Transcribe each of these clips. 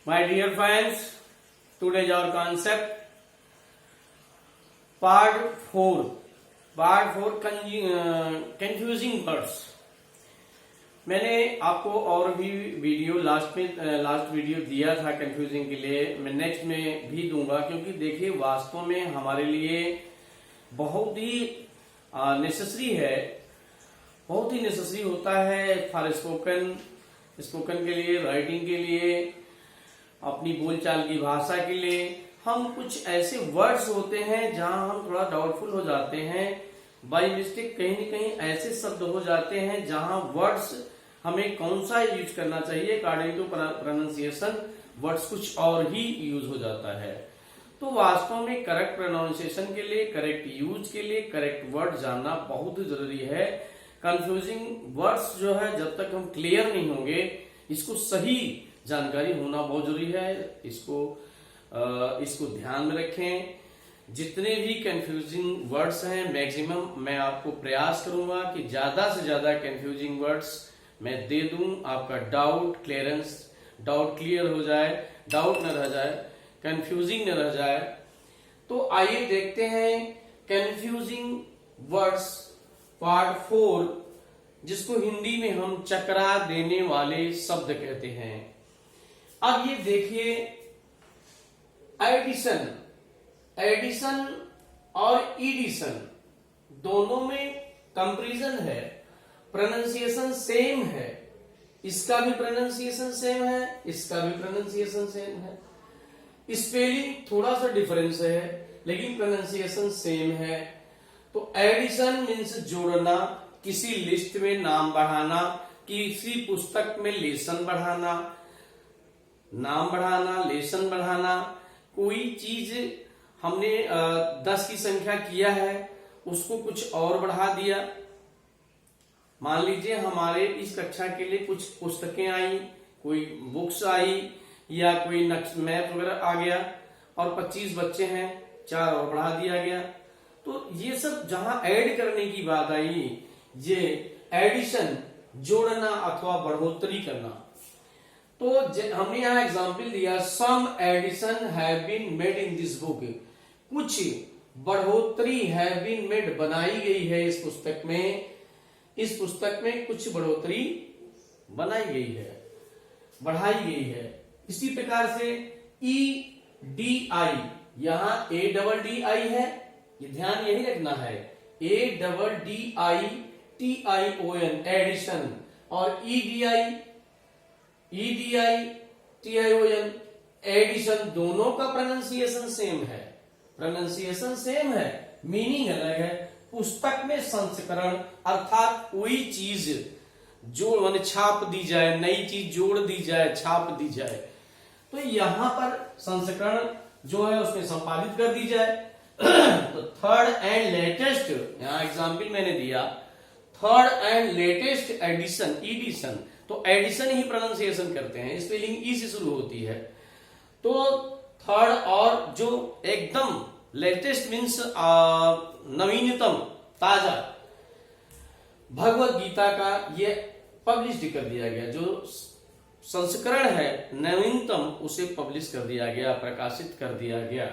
My dear friends, today's our concept part 4 confusing words. मैंने आपको और भी वीडियो लास्ट वीडियो दिया था कंफ्यूजिंग के लिए। मैं नेक्स्ट में भी दूंगा, क्योंकि देखिए वास्तव में हमारे लिए बहुत ही नेसेसरी होता है फॉर स्पोकन के लिए, राइटिंग के लिए, अपनी बोलचाल की भाषा के लिए। हम कुछ ऐसे वर्ड्स होते हैं जहां हम थोड़ा डाउटफुल हो जाते हैं, बाय मिस्टेक कहीं न कहीं ऐसे शब्द हो जाते हैं जहां वर्ड्स हमें कौन सा यूज करना चाहिए अकॉर्डिंग टू प्रोनाउंसिएशन, वर्ड्स कुछ और ही यूज हो जाता है। तो वास्तव में करेक्ट प्रोनाउंसिएशन के लिए, करेक्ट यूज के लिए करेक्ट वर्ड जानना बहुत ही जरूरी है। कंफ्यूजिंग वर्ड्स जो है जब तक हम क्लियर नहीं होंगे, इसको सही जानकारी होना बहुत जरूरी है। इसको ध्यान में रखें। जितने भी कंफ्यूजिंग वर्ड्स हैं मैक्सिमम मैं आपको प्रयास करूंगा कि ज्यादा से ज्यादा कंफ्यूजिंग वर्ड्स मैं दे दूं, आपका डाउट क्लियर हो जाए, डाउट न रह जाए, कंफ्यूजिंग न रह जाए। तो आइए देखते हैं कंफ्यूजिंग वर्ड्स पार्ट 4, जिसको हिंदी में हम चकरा देने वाले शब्द कहते हैं। अब ये देखिए, एडिशन और इडिशन दोनों में कंपैरिजन है, प्रोनाउंसिएशन सेम है। इसका भी प्रोनाउंसिएशन सेम है, इसका भी प्रोनाउंसिएशन सेम है। स्पेलिंग थोड़ा सा डिफरेंस है, लेकिन प्रोनाउंसिएशन सेम है। तो एडिशन मीन्स जोड़ना, किसी लिस्ट में नाम बढ़ाना, किसी पुस्तक में लेसन बढ़ाना, नाम बढ़ाना, लेसन बढ़ाना। कोई चीज हमने 10 की संख्या किया है, उसको कुछ और बढ़ा दिया। मान लीजिए हमारे इस कक्षा के लिए कुछ पुस्तकें आई, कोई बुक्स आई, या कोई मैथ वगैरह आ गया, और 25 बच्चे हैं, 4 और बढ़ा दिया गया। तो ये सब जहां ऐड करने की बात आई, ये एडिशन, जोड़ना अथवा बढ़ोतरी करना। तो हमने यहां एग्जाम्पल दिया, some addition have been made in this book. कुछ बढ़ोतरी हैव बीन मेड, बनाई गई है इस पुस्तक में कुछ बढ़ोतरी बनाई गई है, बढ़ाई गई है। इसी प्रकार से EDI, यहां ADDI है, ये ध्यान यही रखना है, ADDITION एडिशन, और EDI TION एडिशन, दोनों का प्रोनाउंसिएशन सेम है, मीनिंग अलग है। पुस्तक में संस्करण अर्थात कोई चीज जोड़ छाप दी जाए, नई चीज जोड़ दी जाए, छाप दी जाए, तो यहां पर संस्करण जो है उसमें संपादित कर दी जाए। तो थर्ड एंड लेटेस्ट, यहां एग्जाम्पल मैंने दिया, थर्ड एंड लेटेस्ट एडिशन, तो एडिशन ही प्रोनाउंसिएशन करते हैं, स्पेलिंग ई से शुरू होती है। तो थर्ड और जो एकदम लेटेस्ट मीन्स नवीनतम, ताजा, भगवत गीता का ये पब्लिश कर दिया गया, जो संस्करण है नवीनतम उसे पब्लिश कर दिया गया, प्रकाशित कर दिया गया।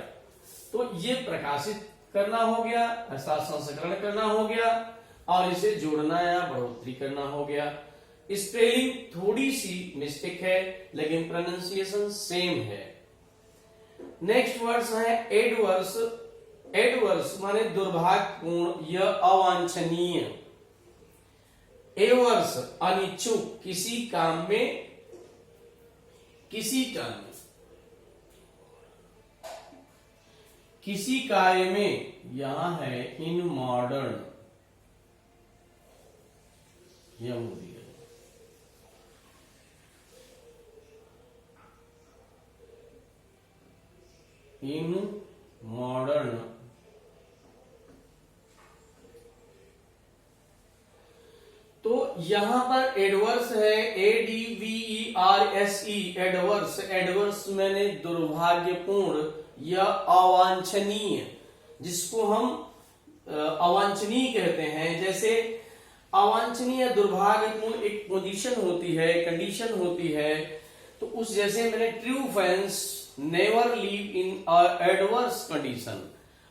तो ये प्रकाशित करना हो गया, ऐसा संस्करण करना हो गया, और इसे जोड़ना या बढ़ोतरी करना हो गया। स्पेलिंग थोड़ी सी मिस्टेक है, लेकिन प्रोनाउंसिएशन सेम है। नेक्स्ट वर्ड्स है एडवर्स। एडवर्स माने दुर्भाग्यपूर्ण या अवांछनीय। एवर्स अनिच्छुक, किसी कार्य में, यहां है इन मॉडर्न, यह मूवी है। इन मॉडर्न, तो यहां पर एडवर्स है, ADVERSE, एडवर्स मैंने दुर्भाग्यपूर्ण या अवांछनीय, जिसको हम अवांछनीय कहते हैं। जैसे अवांछनीय दुर्भाग्यपूर्ण एक पोजीशन होती है, कंडीशन होती है, तो उस जैसे मैंने ट्रू फ्रेंड्स नेवर लीव इन एडवर्स कंडीशन,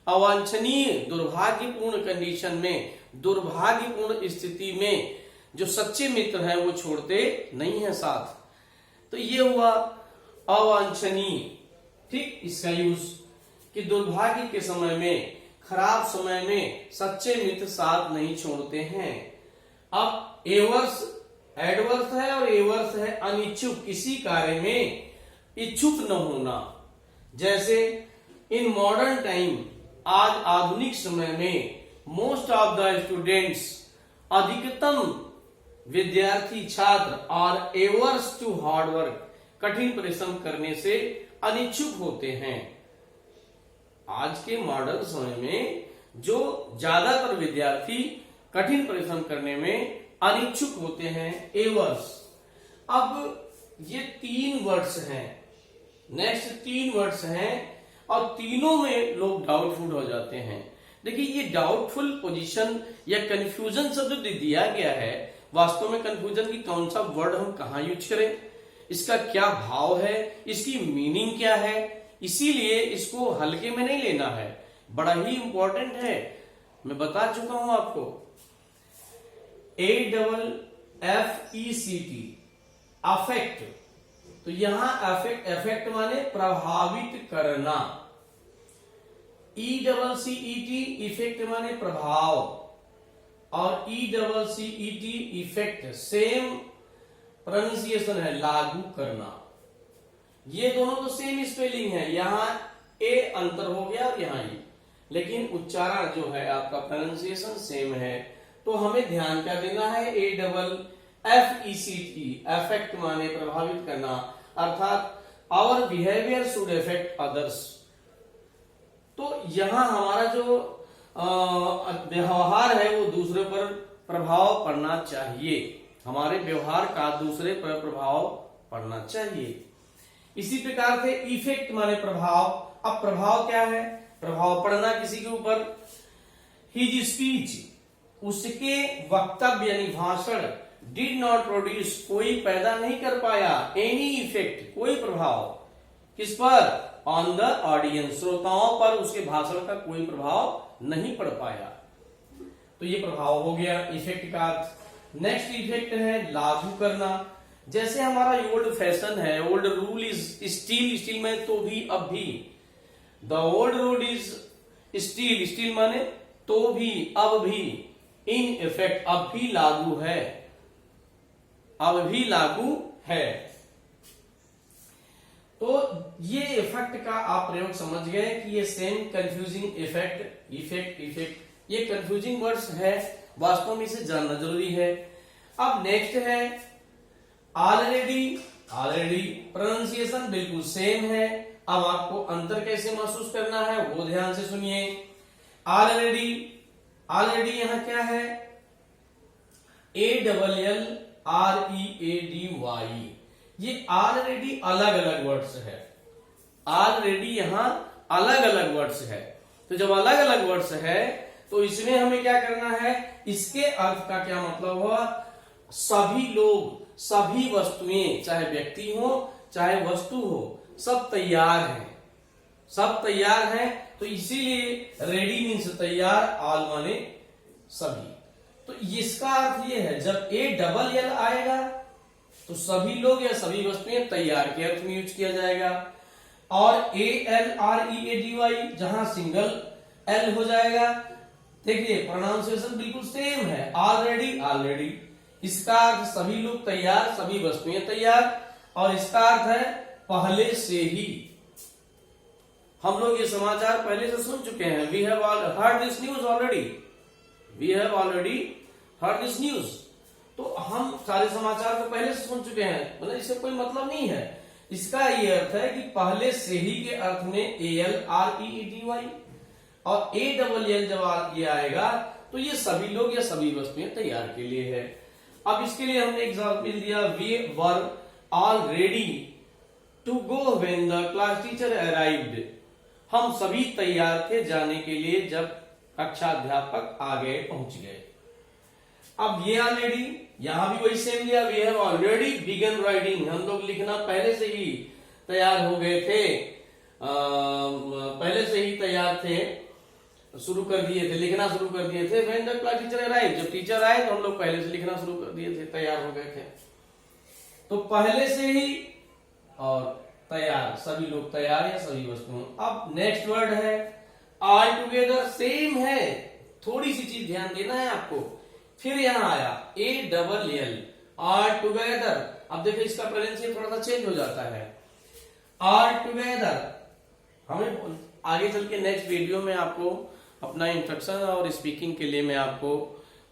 अवांछनीय दुर्भाग्यपूर्ण कंडीशन में, दुर्भाग्यपूर्ण स्थिति में जो सच्चे मित्र हैं वो छोड़ते नहीं है साथ। तो ये हुआ अवांछनीय, ठीक, इसका यूज कि दुर्भाग्य के समय में, खराब समय में सच्चे मित्र साथ नहीं छोड़ते हैं। अब एवर्स, एडवर्स है और एवर्स है अनिच्छुक, किसी कार्य में इच्छुक न होना। जैसे इन मॉडर्न टाइम, आज आधुनिक समय में, मोस्ट ऑफ द स्टूडेंट्स, अधिकतम विद्यार्थी छात्र, are averse to hard work, कठिन परिश्रम करने से अनिच्छुक होते हैं। आज के मॉडर्न समय में जो ज्यादातर विद्यार्थी कठिन परिश्रम करने में अनिच्छुक होते हैं, एवर्स। अब ये 3 वर्ड्स हैं, नेक्स्ट 3 वर्ड्स हैं और तीनों में लोग डाउटफुल हो जाते हैं। देखिए ये डाउटफुल पोजीशन या कंफ्यूजन शब्द दिया गया है, वास्तव में कंफ्यूजन की कौन सा वर्ड हम कहां यूज करें, इसका क्या भाव है, इसकी मीनिंग क्या है, इसीलिए इसको हल्के में नहीं लेना है, बड़ा ही इंपॉर्टेंट है। मैं बता चुका हूं आपको, AFFECT, अफेक्ट। तो यहां अफेक्ट माने प्रभावित करना, ECCET इफेक्ट माने प्रभाव, और ECCET इफेक्ट सेम प्रोनाउंसिएशन है, लागू करना। ये दोनों तो सेम स्पेलिंग है, यहाँ ए अंतर हो गया और यहाँ ई, लेकिन उच्चारण जो है आपका प्रोनाउंसिएशन सेम है। तो हमें ध्यान क्या देना है, AFFECT, अफेक्ट माने प्रभावित करना, अर्थात our behaviour should affect others. तो यहां हमारा जो व्यवहार है वो दूसरे पर प्रभाव पड़ना चाहिए, हमारे व्यवहार का दूसरे पर प्रभाव पड़ना चाहिए। इसी प्रकार से इफेक्ट माने प्रभाव। अब प्रभाव क्या है, प्रभाव पड़ना किसी के ऊपर। हिज स्पीच, उसके वक्तव्य यानी भाषण, डिड नॉट प्रोड्यूस, कोई पैदा नहीं कर पाया, एनी इफेक्ट, कोई प्रभाव, किस पर, ऑन द ऑडियंस, श्रोताओं पर उसके भाषण का कोई प्रभाव नहीं पड़ पाया। तो ये प्रभाव हो गया इफेक्ट का अर्थ। नेक्स्ट इफेक्ट है लागू करना। जैसे हमारा ओल्ड फैशन है, old rule is steel, steel में तो भी अब भी, the old rule is steel, steel माने तो भी, अब भी, इन इफेक्ट, अब भी लागू है, अब भी लागू है। तो ये इफेक्ट का आप प्रयोग समझ गए कि ये same confusing effect, effect, effect, ये कंफ्यूजिंग वर्ड्स है, वास्तव में इसे जानना जरूरी है। अब नेक्स्ट है ऑलरेडी। ऑलरेडी प्रोनाउंसिएशन बिल्कुल सेम है, अब आपको अंतर कैसे महसूस करना है वो ध्यान से सुनिए। ऑलरेडी, ऑलरेडी यहां क्या है, ALLREADY, ये ऑलरेडी अलग अलग वर्ड्स है, ऑलरेडी यहां अलग अलग वर्ड्स है। तो जब अलग अलग वर्ड्स है तो इसमें हमें क्या करना है, इसके अर्थ का क्या मतलब हुआ, सभी लोग, सभी वस्तुएं, चाहे व्यक्ति हो चाहे वस्तु हो, सब तैयार हैं, सब तैयार हैं। तो इसीलिए रेडी मीन्स तैयार, ऑल माने सभी। तो इसका अर्थ ये है, जब ALL आएगा तो सभी लोग या सभी वस्तुएं तैयार के अर्थ में यूज किया जाएगा। और ALLREADY जहां सिंगल L हो जाएगा, देखिए प्रोनाउंसिएशन बिल्कुल सेम है, ऑलरेडी, ऑलरेडी। इसका अर्थ सभी लोग तैयार, सभी वस्तुएं तैयार, और इसका अर्थ है पहले से ही। हम लोग ये समाचार पहले से सुन चुके हैं, we have heard this news already, we have already heard this news. तो हम सारे समाचार को पहले से सुन चुके हैं, मतलब इससे कोई मतलब नहीं है। इसका ये अर्थ है कि पहले से ही के अर्थ में ALREADY, और ALL जब ये आएगा तो ये सभी लोग या सभी वस्तुएं तैयार के लिए है। अब इसके लिए हमने एग्जाम्पल दिया, we were all ready to go when the class teacher arrived, हम सभी तैयार थे जाने के लिए जब कक्षा अध्यापक आ गए, पहुंच गए। अब ये ऑलरेडी यहां भी वही सेम दिया, we have already began writing, हम लोग लिखना पहले से ही तैयार हो गए थे, पहले से ही तैयार थे, शुरू कर दिए थे, लिखना शुरू कर दिए थे। When the class teacher arrive, जब टीचर आए तो हम लोग पहले से लिखना शुरू कर दिए थे, तैयार हो गए थे। तो पहले से ही और तैयार, सभी लोग तैयार या सभी वस्तुओं। अब नेक्स्ट वर्ड है ऑल टुगेदर, सेम है, थोड़ी सी चीज ध्यान देना है आपको। फिर यहां आया ALL, ऑल टुगेदर। अब देखिए इसका प्रोनाउंसिएशन थोड़ा सा चेंज हो जाता है, ऑल टुगेदर। हमें आगे चल के नेक्स्ट वीडियो में आपको अपना इंस्ट्रक्शन और स्पीकिंग के लिए मैं आपको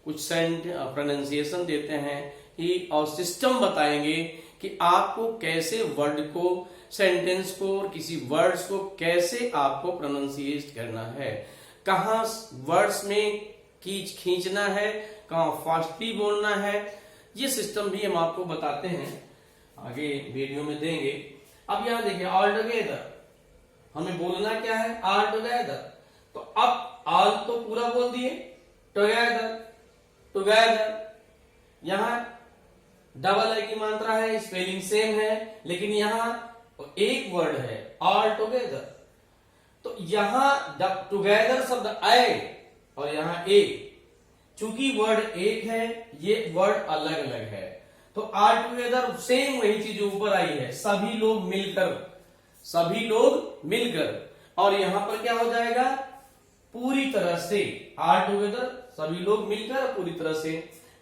कुछ प्रोनाउंसिएशन देते हैं कि और सिस्टम बताएंगे कि आपको कैसे वर्ड को, सेंटेंस को और किसी वर्ड्स को कैसे आपको प्रोनाउंसिएट करना है, कहाँ वर्ड्स में खींचना है, कहाँ फास्टली बोलना है, ये सिस्टम भी हम आपको बताते हैं, आगे वीडियो में देंगे। अब यहां देखिए ऑल टुगेदर, हमें बोलना क्या है, ऑल टुगेदर। तो अब ऑल तो पूरा बोल दिए, टुगेदर, टुगेदर। यहां डबल है की मात्रा है, स्पेलिंग सेम है, लेकिन यहां एक वर्ड है ऑल टुगेदर। तो यहां टुगेदर शब्द आए और यहां एक, चूंकि वर्ड एक है, ये वर्ड अलग अलग है, तो ऑल टुगेदर सेम वही चीज ऊपर आई है, सभी लोग मिलकर, सभी लोग मिलकर। और यहां पर क्या हो जाएगा, पूरी तरह से, ऑल टुगेदर सभी लोग मिलकर पूरी तरह से।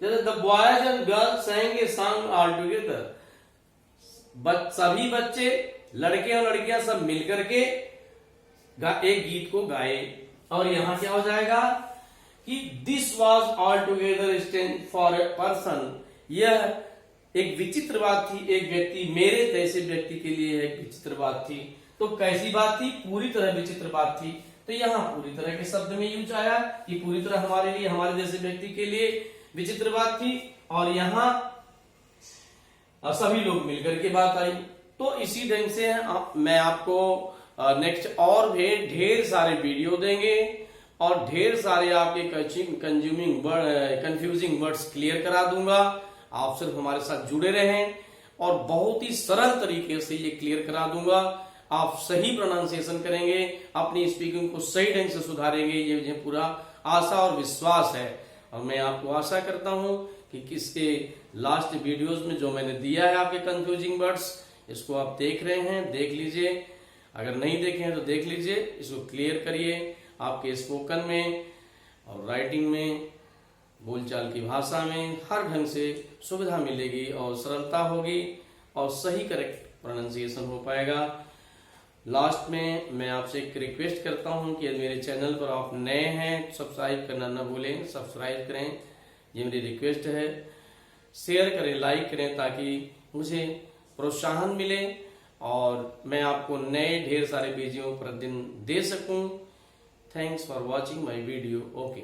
जैसे the boys and girls sang a song all together, सभी बच्चे, लड़के और लड़कियां सब मिलकर के एक गीत को गाए। और यहां क्या हो जाएगा कि this was all together stand for a person, यह एक विचित्र बात थी, एक व्यक्ति, मेरे जैसे व्यक्ति के लिए एक विचित्र बात थी। तो कैसी बात थी, पूरी तरह विचित्र बात थी। तो यहां पूरी तरह के शब्द में यूज आया कि पूरी तरह हमारे लिए, हमारे जैसे व्यक्ति के लिए विचित्र बात थी। और यहां सभी लोग मिलकर के बात आई। तो इसी ढंग से मैं आपको नेक्स्ट और भी ढेर सारे वीडियो देंगे और ढेर सारे आपके कंफ्यूजिंग वर्ड्स क्लियर करा दूंगा। आप सिर्फ हमारे साथ जुड़े रहें और बहुत ही सरल तरीके से ये क्लियर करा दूंगा। आप सही प्रोनाउंसिएशन करेंगे, अपनी स्पीकिंग को सही ढंग से सुधारेंगे, ये मुझे पूरा आशा और विश्वास है। और मैं आपको आशा करता हूं कि किसके लास्ट वीडियोस में जो मैंने दिया है आपके कंफ्यूजिंग वर्ड्स, इसको आप देख रहे हैं, देख लीजिए। अगर नहीं देखे हैं तो देख लीजिए, इसको क्लियर करिए। आपके स्पोकन में और राइटिंग में, बोलचाल की भाषा में हर ढंग से सुविधा मिलेगी और सरलता होगी और सही करेक्ट प्रोनाउंसिएशन हो पाएगा। लास्ट में मैं आपसे एक रिक्वेस्ट करता हूं कि यदि मेरे चैनल पर आप नए हैं, सब्सक्राइब करना न भूलें, सब्सक्राइब करें, ये मेरी रिक्वेस्ट है। शेयर करें, लाइक करें, ताकि मुझे प्रोत्साहन मिले और मैं आपको नए ढेर सारे वीडियो प्रतिदिन दे सकूं। Thanks for watching my video. Okay.